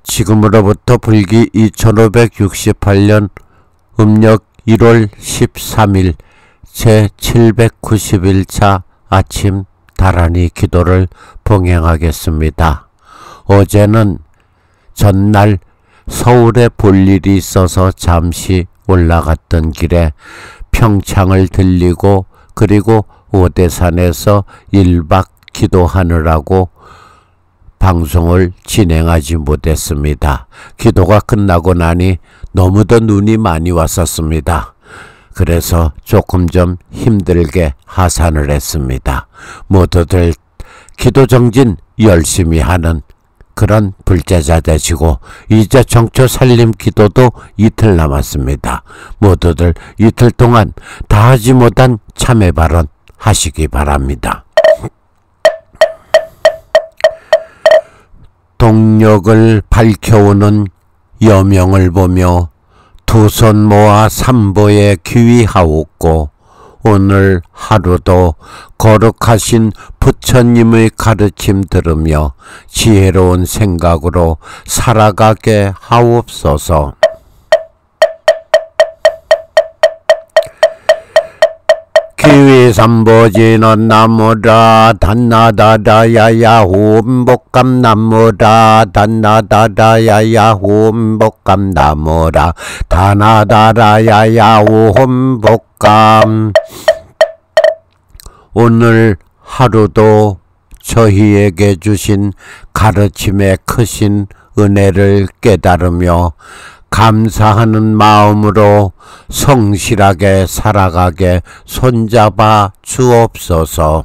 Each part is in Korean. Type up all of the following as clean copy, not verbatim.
지금으로부터 불기 2568년 음력 1월 13일 제791차 아침 다라니 기도를 봉행하겠습니다. 어제는 전날 서울에 볼 일이 있어서 잠시 올라갔던 길에 평창을 들리고 그리고 오대산에서 1박 기도하느라고 방송을 진행하지 못했습니다. 기도가 끝나고 나니 너무도 눈이 많이 왔었습니다. 그래서 조금 좀 힘들게 하산을 했습니다. 모두들 기도 정진 열심히 하는 그런 불제자 되시고 이제 정초 살림 기도도 이틀 남았습니다. 모두들 이틀 동안 다 하지 못한 참회 발언 하시기 바랍니다. 동력을 밝혀오는 여명을 보며 두 손 모아 삼보에 귀위하옵고 오늘 하루도 거룩하신 부처님의 가르침 들으며 지혜로운 생각으로 살아가게 하옵소서. 기위삼보지는 나무라 단나다다야야 홈복감 나무라 단나다다야야 홈복감 나무라 다나다라야야 홈복감. 오늘 하루도 저희에게 주신 가르침의 크신 은혜를 깨달으며 감사하는 마음으로 성실하게 살아가게 손잡아 주옵소서.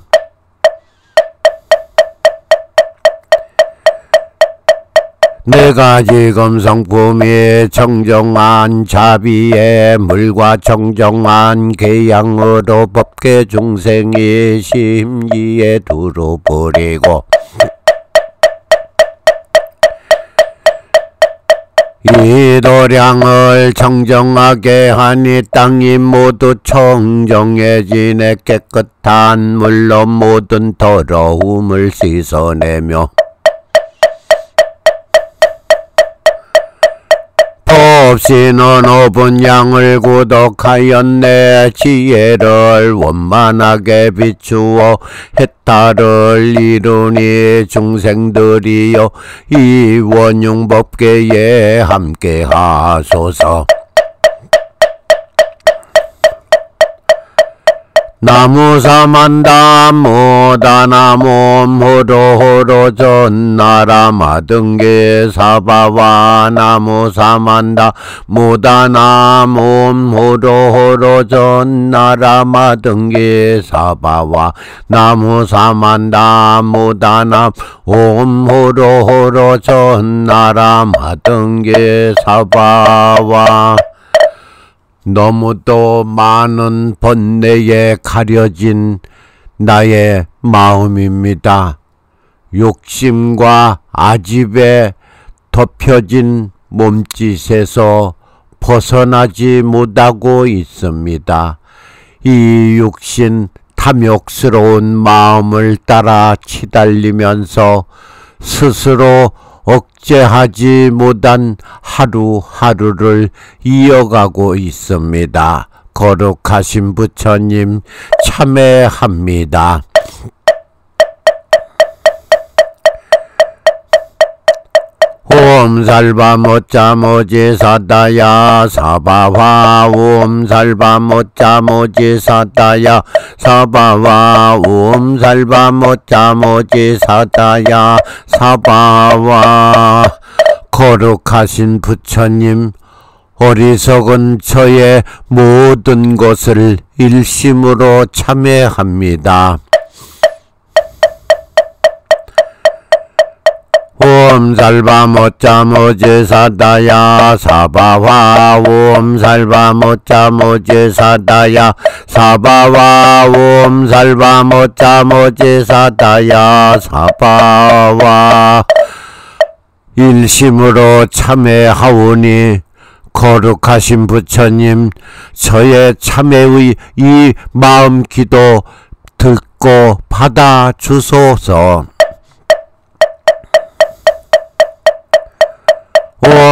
내가 지금 성품이 정정한 자비에 물과 정정한 계양으로 법계 중생이 심지에 두루 버리고 이 도량을 청정하게 하니 땅이 모두 청정해지네. 깨끗한 물로 모든 더러움을 씻어내며 없이는 5분 양을 구독하였네. 지혜를 원만하게 비추어 해탈을 이루니 중생들이여 이 원흉법계에 함께하소서. 나무사만다 모다나몬 호로호로 전나라마 등계 사바와 나무사만다 모다나몬 호로호로 전나라마 등계 사바와 나무사만다 모다나 옴 호로호로 전나라마 등계 사바와. 너무도 많은 번뇌에 가려진 나의 마음입니다. 욕심과 아집에 덮여진 몸짓에서 벗어나지 못하고 있습니다. 이 육신 탐욕스러운 마음을 따라 치달리면서 스스로 억제하지 못한 하루하루를 이어가고 있습니다. 거룩하신 부처님 참회합니다. 옴살바 모짜 모지 사다야 사바화 옴살바 모짜 모지 사다야 사바와 옴살바 모짜 모지 사다야 사바와. 거룩하신 부처님, 어리석은 저의 모든 것을 일심으로 참회합니다. 옴살바 모짜 모지 사다야 사바와 옴살바 모짜 모지 사다야 사바와 옴살바 모짜 모지 사다야 사바와. 일심으로 참회하오니 거룩하신 부처님, 저의 참회의 이 마음 기도 듣고 받아 주소서.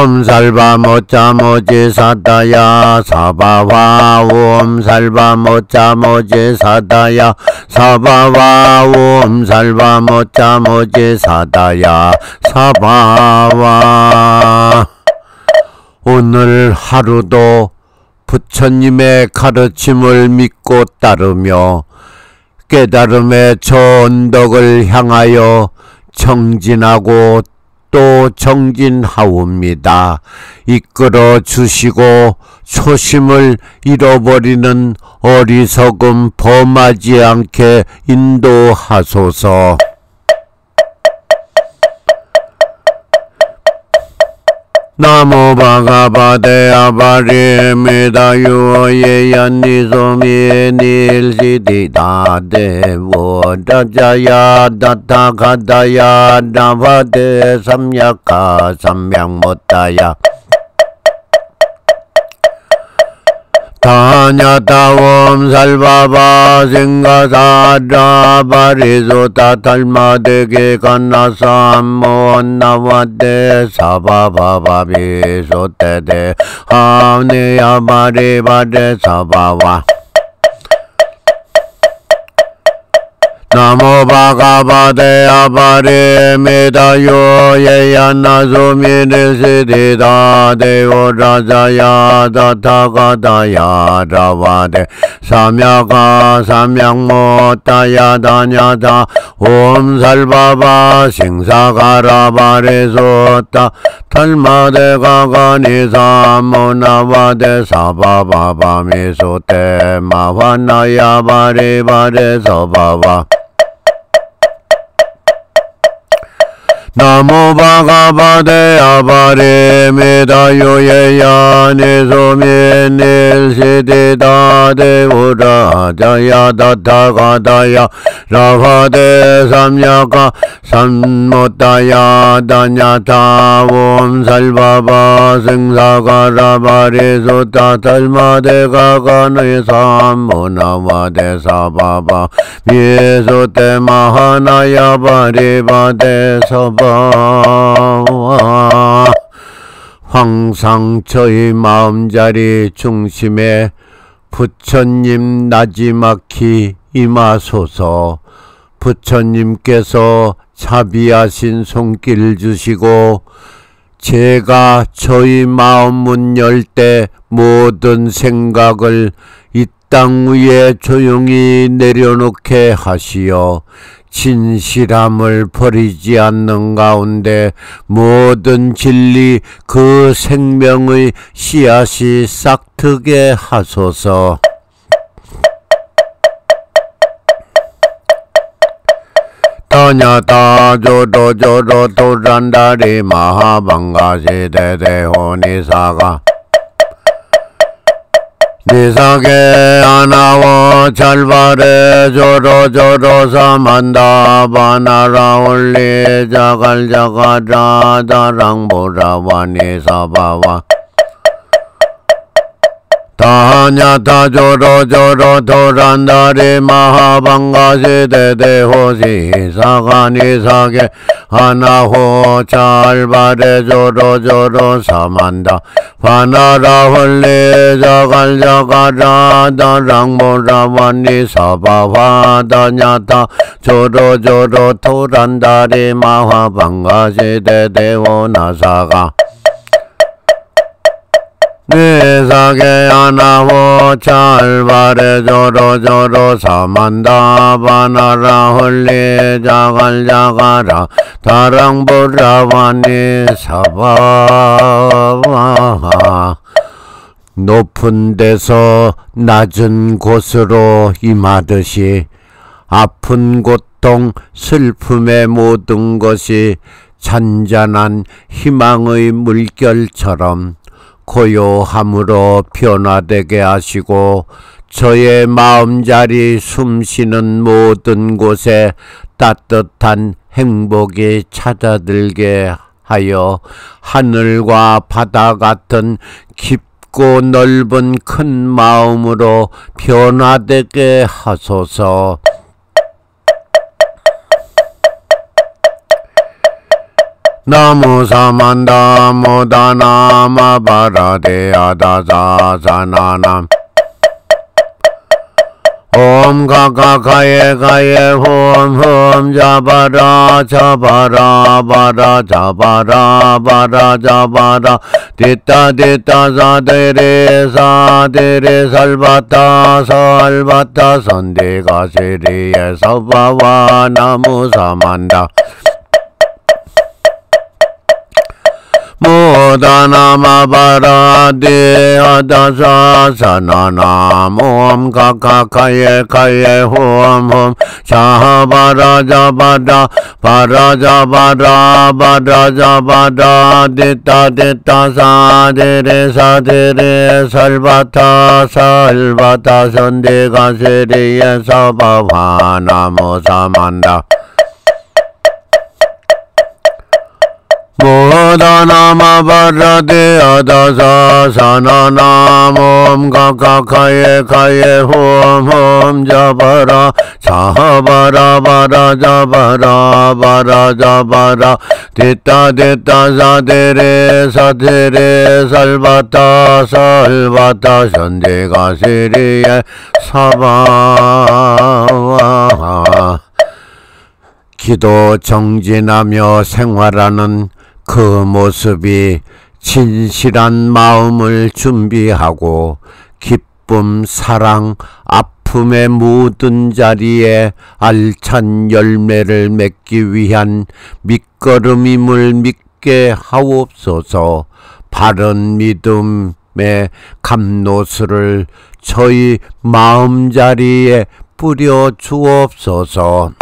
옴살바 모짜모지 사다야 사바와 옴살바 모짜모지 사다야 사바와 옴살바 모짜모지 사다야 사바와. 오늘 하루도 부처님의 가르침을 믿고 따르며 깨달음의 저언덕을 향하여 정진하고 또 정진하옵니다. 이끌어 주시고 초심을 잃어버리는 어리석음 범하지 않게 인도하소서. 나모 바가바데 아바리메다 유어예얀니소미에 닐시디다데 워다자야 다타가다야 나바데 삼야카 삼양못다야 타냐타옴 살바바 생가사라 바리소타 탈마데게 간나삼모 나와데 사바바바비소테데 하네야 바리바데 사바와. 나모 바가바데 아바리메다요 예얀나소미네시디다 데오라자야 다타가다야 라와데 삼야가 삼양모타야 다냐다 옴살바바 싱사가라바레소타 탈마데가가니사모나와데 사바바바미소테 마화나야 바리바레서바바. 나모 바가바데 아바리메다요 예야니소미닐시디다 데오라자야 다타가다야 라바데 삼야가 삼모타야 다냐타 옴살바바 생사가라바리소타 탈마데가가네 삼모나와데 사바바 미소테 마하나야 바리바데 서바. 항상 저희 마음자리 중심에 부처님 나지막히 임하소서. 부처님께서 자비하신 손길 주시고 제가 저희 마음 문 열 때 모든 생각을 이 땅 위에 조용히 내려놓게 하시어 진실함을 버리지 않는 가운데 모든 진리 그 생명의 씨앗이 싹트게 하소서. 타냐타 조로조로 도란다리 마하방가시대대호니사가 니사게 아나워 잘바레 조로조로 사만다 바나라 올리 자갈자가라 다랑보라와 니사바와 타냐타 조로조로 도란다리 마하방가시대대호시 사가니사게 하나호 잘바레 조로조로 사만다 바나라 홀리 자갈자가라 다랑보라와니 사바와 다냐타 조로조로 도란다리 마하방가시대대호나사가 니사게 아나호 잘바레 조로조로 사만다 바나라 홀리 자갈자가라 다랑보라와니 사바와. 높은 데서 낮은 곳으로 임하듯이 아픈 고통 슬픔의 모든 것이 잔잔한 희망의 물결처럼 고요함으로 변화되게 하시고 저의 마음자리 숨쉬는 모든 곳에 따뜻한 행복이 찾아들게 하여 하늘과 바다 같은 깊고 넓은 큰 마음으로 변화되게 하소서. 나무 사만다 모다나 마바라데야다사사나남 옴 가가가예 가예 홈홈 자바라 자바라 바라 자바라 바라 자바라 디따 디따 사데레 사데레 살바타 살바타 선대가 세리에 서바와 나무 사만다 모다나 마바라데 아다사사나나 옴 가가가예 가예 홈홈 자바라 자바라 바라 자바라 바라 자바라 디따 디따 사데레 사데레 살바타 살바타 선대가 세리에 서바와 나무 사만다 모다나 마바라데 아다사사나나 옴 가가가예 가예 홈홈 자바라 자바라 바라 자바라 바라 자바라 디따 디따 사데레 사데레 살바타 살바타 선대가 세리에 사바와 기도 정진하며 생활하는 그 모습이 진실한 마음을 준비하고 기쁨, 사랑, 아픔의 모든 자리에 알찬 열매를 맺기 위한 밑거름임을 믿게 하옵소서. 바른 믿음의 감노수를 저희 마음자리에 뿌려 주옵소서.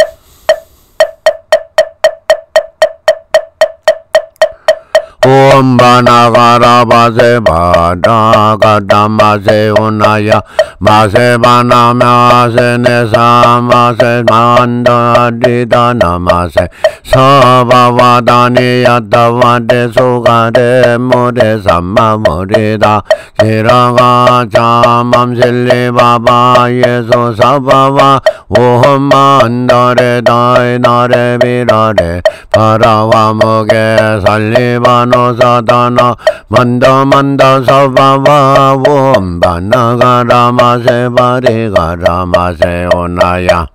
옴 바나가라 바세 바나가라 마세 오나야 마세 바나 마세 네사 마세 만다리다 나마세 서바와다니 야다와데 소가데 모데 삼마 모리다 시라가 자맘실리 바바 예소 사바와 오험만다레 다이 나레 비라레 바라와 무게 살리바노 사다나 만다 만다 사바와 옴바나가라 마세 바리가라 마세 오나야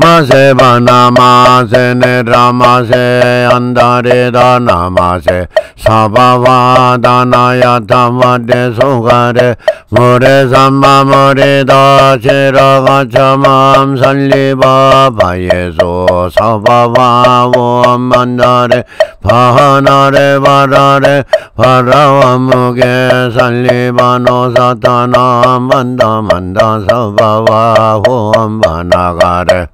마세 바나 마세 네라 마세 안다레다 나마세 사바와 다나야 타마데 소가레 모레 삼마 모레다 제라가 참암 살리바 바예소 사바와 원만다레 바하나레 바라레 바라와 무게 살리바노 사타나 만다 만다 사바와 원바나가레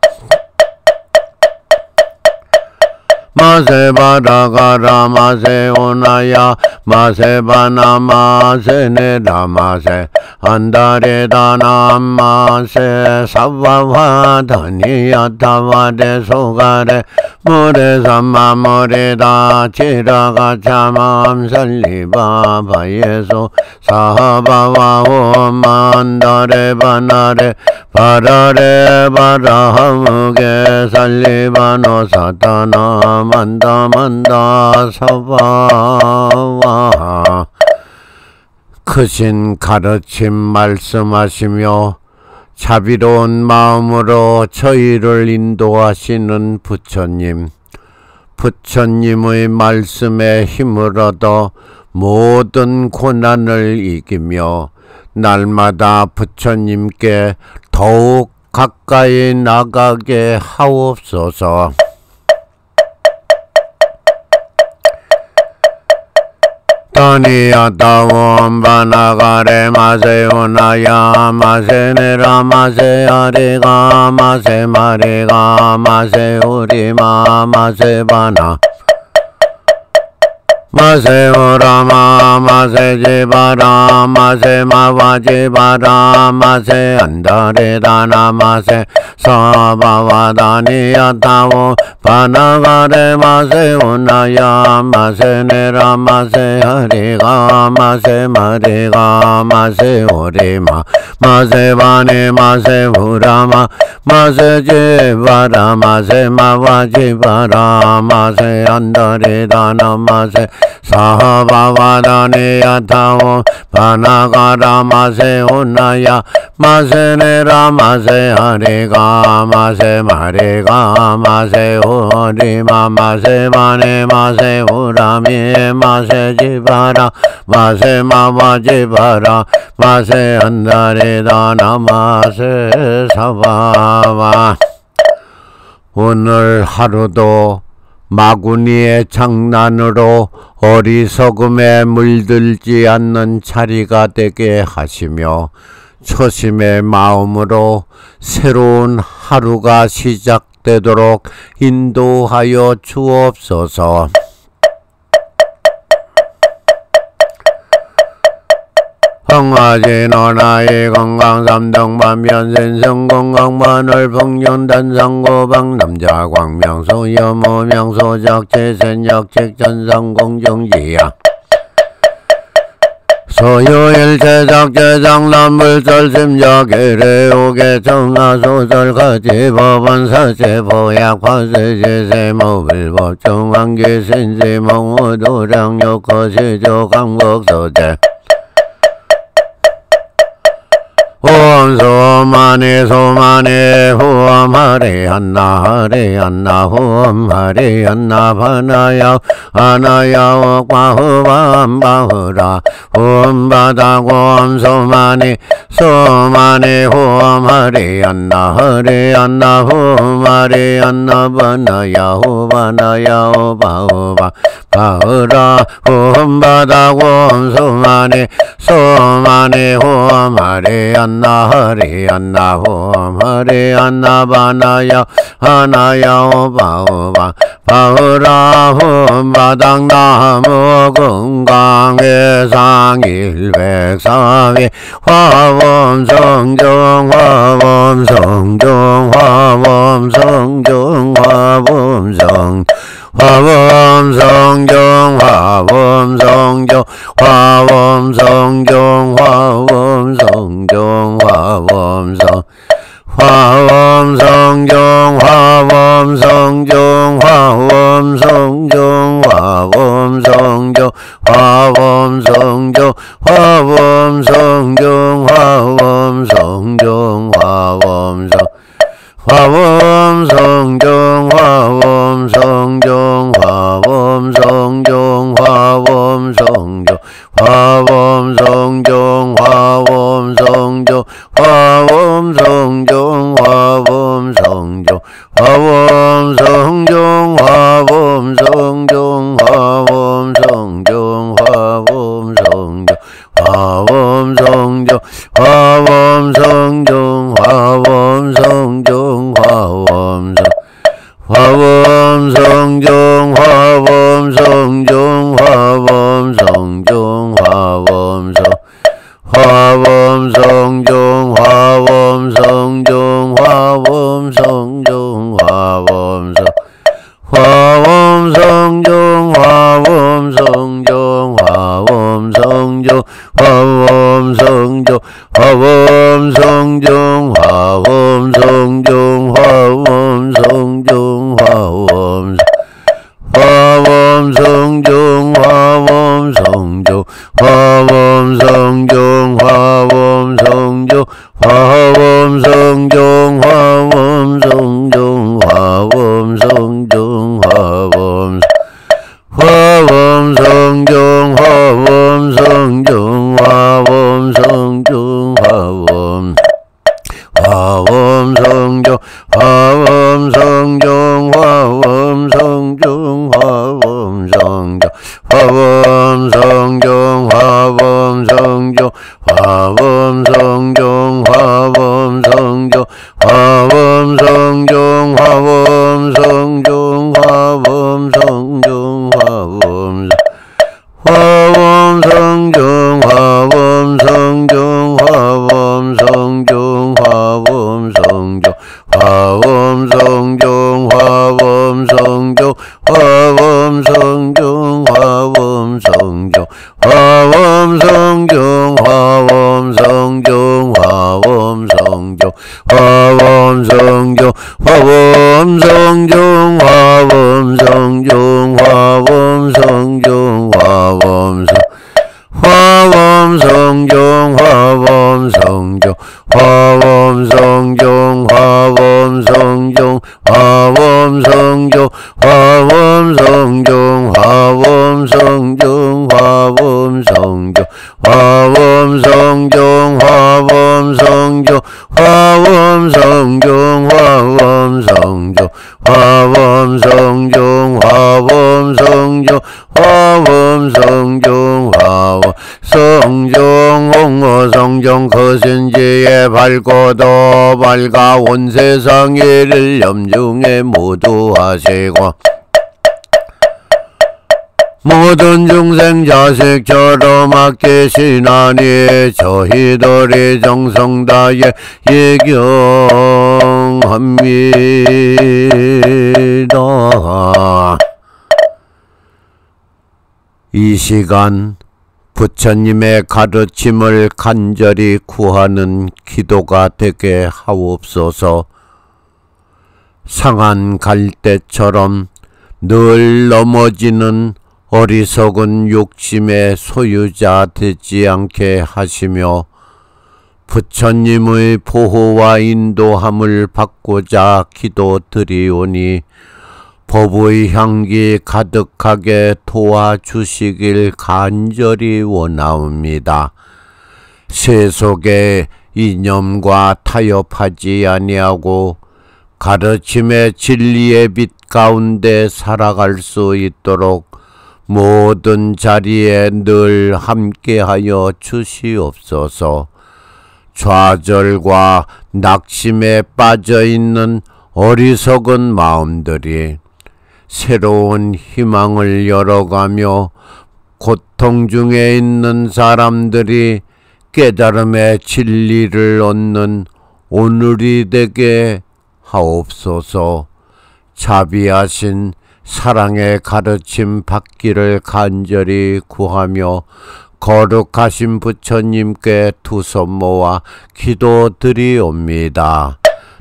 마세 바라가라 마세 오나야 마세 바나 마세 네라 마세 안다레다 남마세 사바와 다니야 타와데 소가레 모레 삼마 모레다 지라가 참암 살리바 바예소 사바와 오만다레 바나레 바라레 바라무게 살리바노 사타나 만다 만다 사바와 크신 가르침 말씀하시며 자비로운 마음으로 저희를 인도하시는 부처님, 부처님의 말씀에 힘을 얻어 모든 고난을 이기며 날마다 부처님께 더욱 가까이 나가게 하옵소서. 다니야타 옴바나가레 마세 오나야 마세 네라 마세 아리가 마세 마리가 마세 우리마 마세 바나 마세오라마 마세지바라 마세마바지바라 마세 안다레다나 마세 사바와다니야타오 바나가레 마세오나야 마세네라 마세하리가 마세마리가 마세오리마 마세바네 마세우라마 마세지바라 마세마바지바라 마세 안다레다나 마세 사바와다니야타오 바나가라 마세오나야 마세네라 마세하리가 마세마리가 마세오리마 마세바네 마세우라미 마세지바라 마세마바지바라 마세한다리다나 마세사바와. 오늘 하루도 마구니의 장난으로 어리석음에 물들지 않는 자리가 되게 하시며 초심의 마음으로 새로운 하루가 시작되도록 인도하여 주옵소서. 황화진원하의 건강삼등반변신성 건강만을 풍년단상고방 남자 광명소 여모명소 적재선역책 전상공정지야 소유일체적재장 남불설심적 일회오개 정하소설가지 법원사제 보약 화세제세 모bil법 중앙기신지 몽우도량 요거시조 강복소제 홈 소마니 소마니 홈 하리안나 하리안나 홈 하리안나 바나야 하나야 과후밤 바후라 홈 바다고 홈 소마니 소마니 홈 하리안나 하리안나 홈 하리안나 바나야 호 바나야 호 바후바 바후라 홈 바다고 홈 소마니 소마니 홈 하리안나 하리안나 홈 하리안나 바나야 하나야 오바오바 바우라 홈 바닥나무 건강해상 일백사위 화엄 성종 화엄 성종 화엄 성종 화엄 성 화엄 성종 화엄 성종 화엄 성종 화엄 성종 화엄 성 화엄 성종 화엄 성종 화엄 성종 화엄 성종 화엄 성종 화엄 성종 화엄 성종 화엄 성 화엄 성종 화엄 성종 화엄 성종 화엄 성종 화엄 성종 화엄 성종 화엄 성종 화엄 성종 화엄 성종 화엄 성종 화엄 성종 화엄 성종 화엄 성종 화엄 성종 화엄 성종 화엄 성 화엄 성종 화엄 성종 화엄 성종 화엄 성 화엄 성종 화엄 성종 화엄 성종 화엄 성 화엄 성종 화엄 성종 화엄 성종 화엄 성종 화엄 성종 화엄 성종 화엄 성종 화엄 화엄 성종 화엄 성종 화엄 성종 화엄 성종 화엄 성종 화엄 성종 화엄 성종 화엄 화엄 성종 화엄 성종 화엄 성종 화엄 화엄 성종 화엄 성종 화엄 성종 화엄 성종 화엄 성종 화엄 성종 화엄 성종 화엄 성종 화엄 성종 화엄 성종 화엄 성종 화엄 화엄 성중 화엄 성중 화엄 성중 화엄 성중 화엄 성중 화엄 성중 화엄 성중 화엄 성중 화엄 성중 화엄 성 화엄 성중 화엄 성중 화엄 성중 화엄 성중 화엄 성중 화엄 성중 화엄 성중 화엄 성중 화엄 성중 화엄 성중 화엄 성중 화엄 성중 화엄 성중 화엄 성중 화엄 성중 화엄 성중 홍어 성중 거센지에 밝고도 밝아 온 세상 일을 염중에 모두 하시고 모든 중생 자식처럼 아끼시나니 저희들이 정성 다해 예경합니다. 이 시간 부처님의 가르침을 간절히 구하는 기도가 되게 하옵소서. 상한 갈대처럼 늘 넘어지는 어리석은 욕심의 소유자 되지 않게 하시며 부처님의 보호와 인도함을 받고자 기도드리오니 법의 향기 가득하게 도와주시길 간절히 원하옵니다. 세속의 이념과 타협하지 아니하고 가르침의 진리의 빛 가운데 살아갈 수 있도록 모든 자리에 늘 함께하여 주시옵소서. 좌절과 낙심에 빠져있는 어리석은 마음들이 새로운 희망을 열어가며 고통 중에 있는 사람들이 깨달음의 진리를 얻는 오늘이 되게 하옵소서. 자비하신 사랑의 가르침 받기를 간절히 구하며 거룩하신 부처님께 두 손 모아 기도드리옵니다.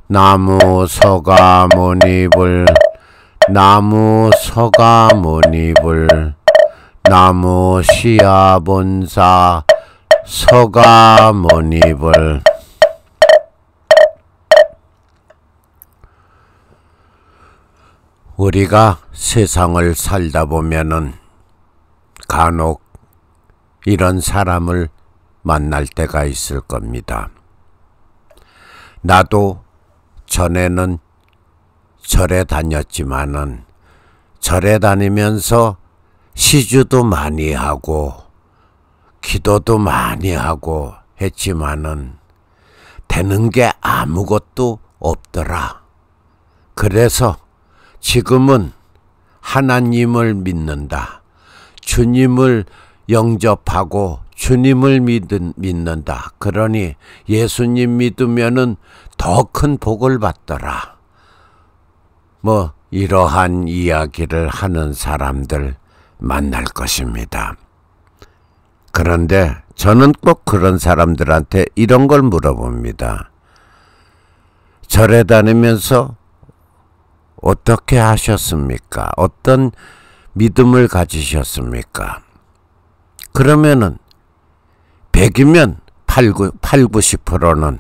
나무 서가모니불 나무 서가모니불 나무 시아본사 서가모니불. 우리가 세상을 살다 보면은 간혹 이런 사람을 만날 때가 있을 겁니다. 나도 전에는 절에 다녔지만은 절에 다니면서 시주도 많이 하고 기도도 많이 하고 했지만은 되는 게 아무것도 없더라. 그래서 지금은 하나님을 믿는다. 주님을 영접하고 주님을 믿는다. 그러니 예수님 믿으면은 더 큰 복을 받더라. 뭐 이러한 이야기를 하는 사람들 만날 것입니다. 그런데 저는 꼭 그런 사람들한테 이런 걸 물어봅니다. 절에 다니면서 어떻게 하셨습니까? 어떤 믿음을 가지셨습니까? 그러면은 100이면 80~90%는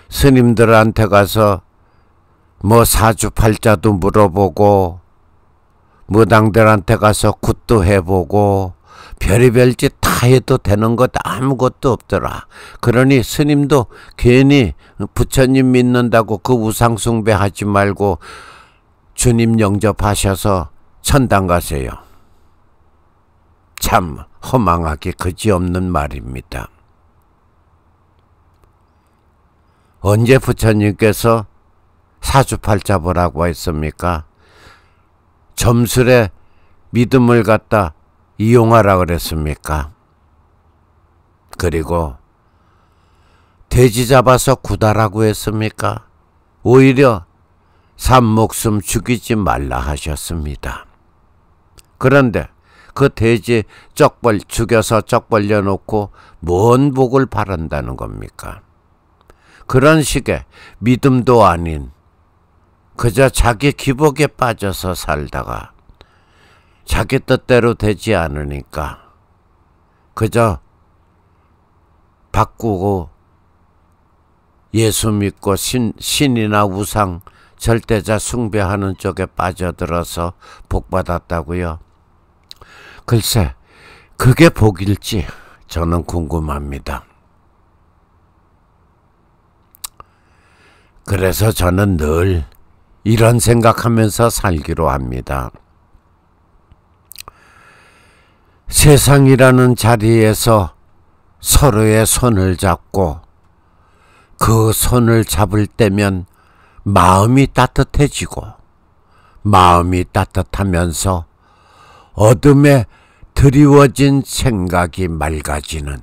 스님들한테 가서 뭐 사주팔자도 물어보고 무당들한테 가서 굿도 해보고 별의별 짓 다 해도 되는 것 아무것도 없더라. 그러니 스님도 괜히 부처님 믿는다고 그 우상 숭배하지 말고 주님 영접하셔서 천당 가세요. 참 허망하게 그지없는 말입니다. 언제 부처님께서 사주팔자 보라고 했습니까? 점술에 믿음을 갖다 이용하라 그랬습니까? 그리고 돼지 잡아서 구다라고 했습니까? 오히려 산 목숨 죽이지 말라 하셨습니다. 그런데 그 돼지 죽여서 쩍 벌려놓고 뭔 복을 바란다는 겁니까? 그런 식의 믿음도 아닌 그저 자기 기복에 빠져서 살다가 자기 뜻대로 되지 않으니까 그저 바꾸고 예수 믿고 신이나 우상, 절대자 숭배하는 쪽에 빠져들어서 복받았다고요? 글쎄, 그게 복일지 저는 궁금합니다. 그래서 저는 늘 이런 생각하면서 살기로 합니다. 세상이라는 자리에서 서로의 손을 잡고 그 손을 잡을 때면 마음이 따뜻해지고 마음이 따뜻하면서 어둠에 드리워진 생각이 맑아지는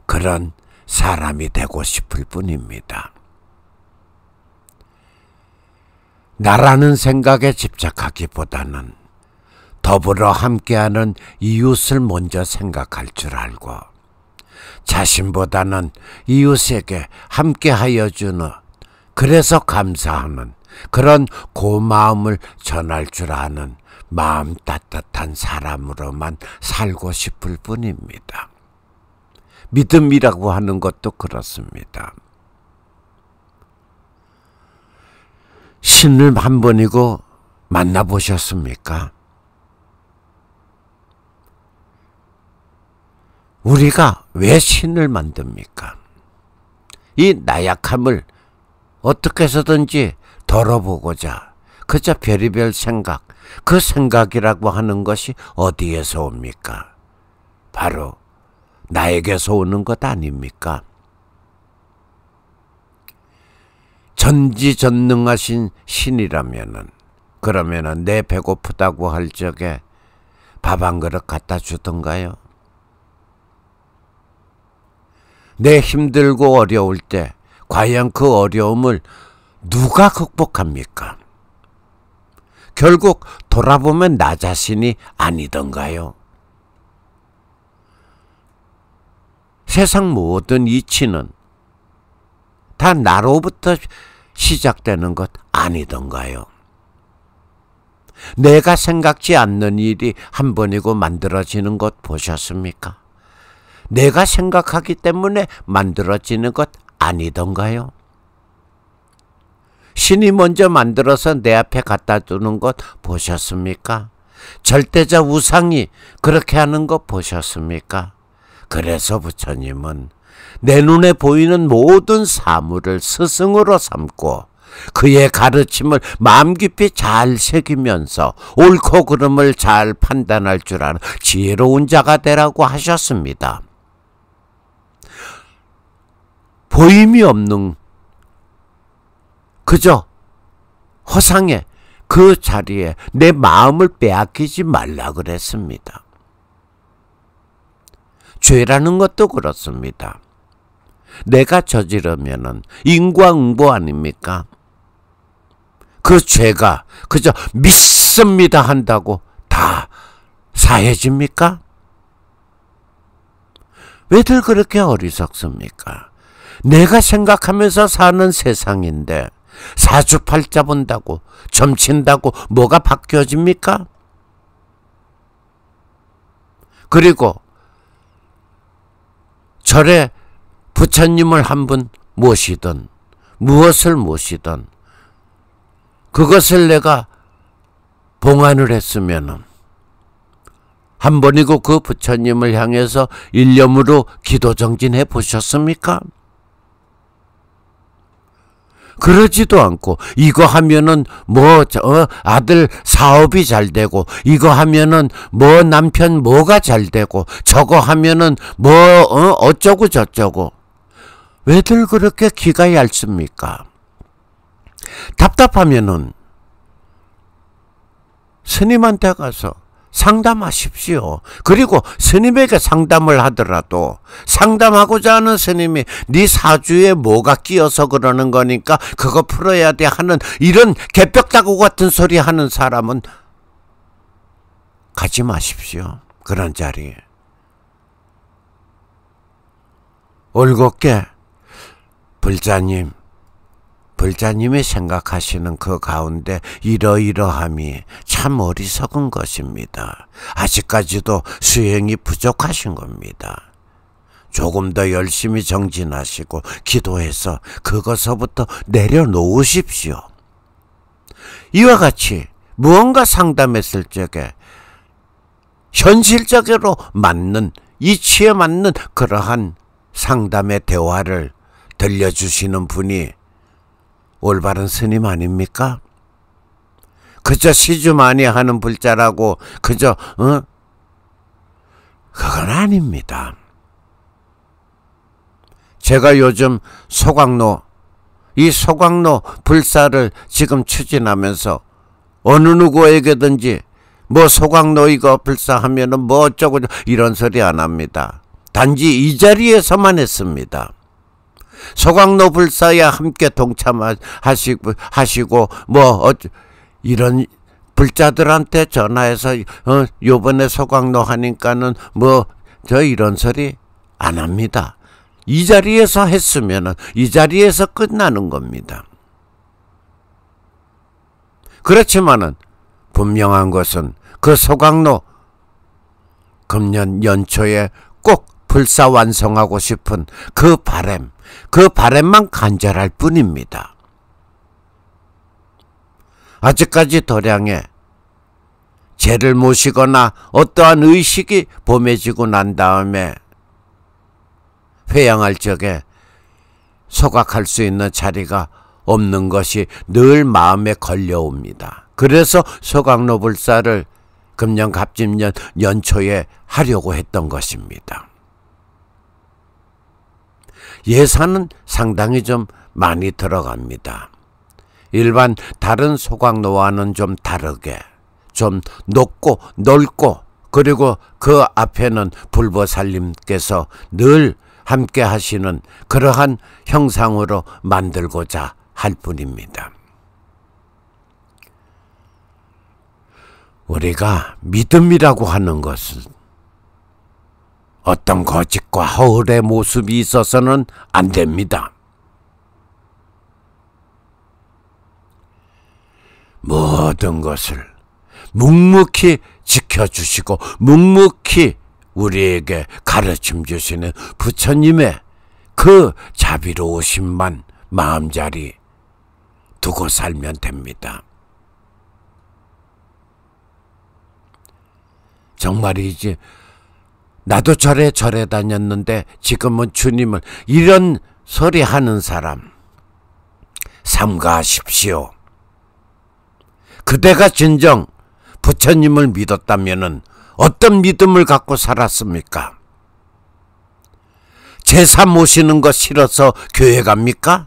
그런 사람이 되고 싶을 뿐입니다. 나라는 생각에 집착하기보다는 더불어 함께하는 이웃을 먼저 생각할 줄 알고 자신보다는 이웃에게 함께하여 주는, 그래서 감사하는 그런 고마움을 전할 줄 아는 마음 따뜻한 사람으로만 살고 싶을 뿐입니다. 믿음이라고 하는 것도 그렇습니다. 신을 한 번이고 만나보셨습니까? 우리가 왜 신을 만듭니까? 이 나약함을 어떻게 해서든지 덜어보고자 그저 별의별 생각, 그 생각이라고 하는 것이 어디에서 옵니까? 바로 나에게서 오는 것 아닙니까? 전지전능하신 신이라면은, 그러면은 내 배고프다고 할 적에 밥 한 그릇 갖다 주던가요? 내 힘들고 어려울 때 과연 그 어려움을 누가 극복합니까? 결국 돌아보면 나 자신이 아니던가요? 세상 모든 이치는 다 나로부터 시작되는 것 아니던가요? 내가 생각지 않는 일이 한 번이고 만들어지는 것 보셨습니까? 내가 생각하기 때문에 만들어지는 것 아니던가요? 신이 먼저 만들어서 내 앞에 갖다 두는 것 보셨습니까? 절대자 우상이 그렇게 하는 것 보셨습니까? 그래서 부처님은 내 눈에 보이는 모든 사물을 스승으로 삼고 그의 가르침을 마음 깊이 잘 새기면서 옳고 그름을 잘 판단할 줄 아는 지혜로운 자가 되라고 하셨습니다. 보임이 없는 그저 허상의 그 자리에 내 마음을 빼앗기지 말라 그랬습니다. 죄라는 것도 그렇습니다. 내가 저지르면은 인과응보 아닙니까? 그 죄가 그저 믿습니다 한다고 다 사해집니까? 왜들 그렇게 어리석습니까? 내가 생각하면서 사는 세상인데 사주팔자 본다고 점친다고 뭐가 바뀌어집니까? 그리고 절에 부처님을 한 분 모시든 무엇을 모시든 그것을 내가 봉안을 했으면은 한 번이고 그 부처님을 향해서 일념으로 기도 정진해 보셨습니까? 그러지도 않고 이거 하면은 아들 사업이 잘 되고 이거 하면은 남편 뭐가 잘 되고 저거 하면은 어쩌고 저쩌고. 왜들 그렇게 기가 얇습니까? 답답하면은 스님한테 가서 상담하십시오. 그리고 스님에게 상담을 하더라도 상담하고자 하는 스님이 네 사주에 뭐가 끼어서 그러는 거니까 그거 풀어야 돼 하는 이런 개벽다구 같은 소리 하는 사람은 가지 가지 마십시오. 그런 자리에. 올곧게 불자님이 생각하시는 그 가운데 이러이러함이 참 어리석은 것입니다. 아직까지도 수행이 부족하신 겁니다. 조금 더 열심히 정진하시고 기도해서 그것서부터 내려놓으십시오. 이와 같이 무언가 상담했을 적에 현실적으로 맞는, 이치에 맞는 그러한 상담의 대화를 들려주시는 분이 올바른 스님 아닙니까? 그저 시주 많이 하는 불자라고 그저 그건 아닙니다. 제가 요즘 이 소각로 불사를 지금 추진하면서 어느 누구에게든지 뭐 소각로 이거 불사하면은 뭐 어쩌고 이런 소리 안 합니다. 단지 이 자리에서만 했습니다. 소각로 불사에 함께 동참하시고 이런 불자들한테 전화해서 요번에 소각로 하니까는 이런 소리 안 합니다. 이 자리에서 했으면은 이 자리에서 끝나는 겁니다. 그렇지만은 분명한 것은 그 소각로 금년 연초에 꼭 불사 완성하고 싶은 그 바람만 간절할 뿐입니다. 아직까지 도량에 제를 모시거나 어떠한 의식이 범해지고 난 다음에 회양할 적에 소각할 수 있는 자리가 없는 것이 늘 마음에 걸려옵니다. 그래서 소각로 불사를 금년 갑진년 연초에 하려고 했던 것입니다. 예산은 상당히 좀 많이 들어갑니다. 일반 다른 소각로와는 좀 다르게 좀 높고 넓고 그리고 그 앞에는 불보살님께서 늘 함께 하시는 그러한 형상으로 만들고자 할 뿐입니다. 우리가 믿음이라고 하는 것은 어떤 거짓과 허울의 모습이 있어서는 안 됩니다. 모든 것을 묵묵히 지켜주시고 묵묵히 우리에게 가르침 주시는 부처님의 그 자비로우심만 마음자리 두고 살면 됩니다. 정말이지 나도 절에 다녔는데 지금은 주님을 이런 소리 하는 사람 삼가하십시오. 그대가 진정 부처님을 믿었다면은 어떤 믿음을 갖고 살았습니까? 제사 모시는 거 싫어서 교회 갑니까?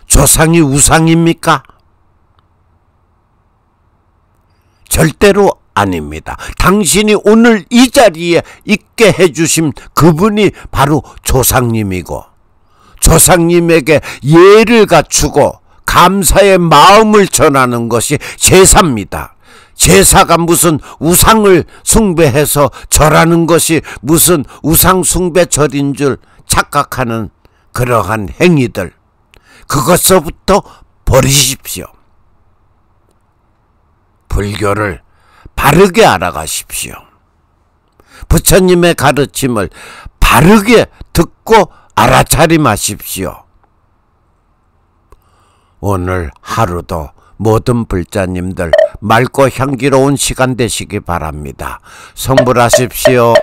조상이 우상입니까? 절대로 아닙니다. 당신이 오늘 이 자리에 있게 해주신 그분이 바로 조상님이고 조상님에게 예를 갖추고 감사의 마음을 전하는 것이 제사입니다. 제사가 무슨 우상을 숭배해서 절하는 것이 무슨 우상 숭배 절인 줄 착각하는 그러한 행위들, 그것서부터 버리십시오. 불교를 바르게 알아가십시오. 부처님의 가르침을 바르게 듣고 알아차림하십시오. 오늘 하루도 모든 불자님들 맑고 향기로운 시간 되시기 바랍니다. 성불하십시오.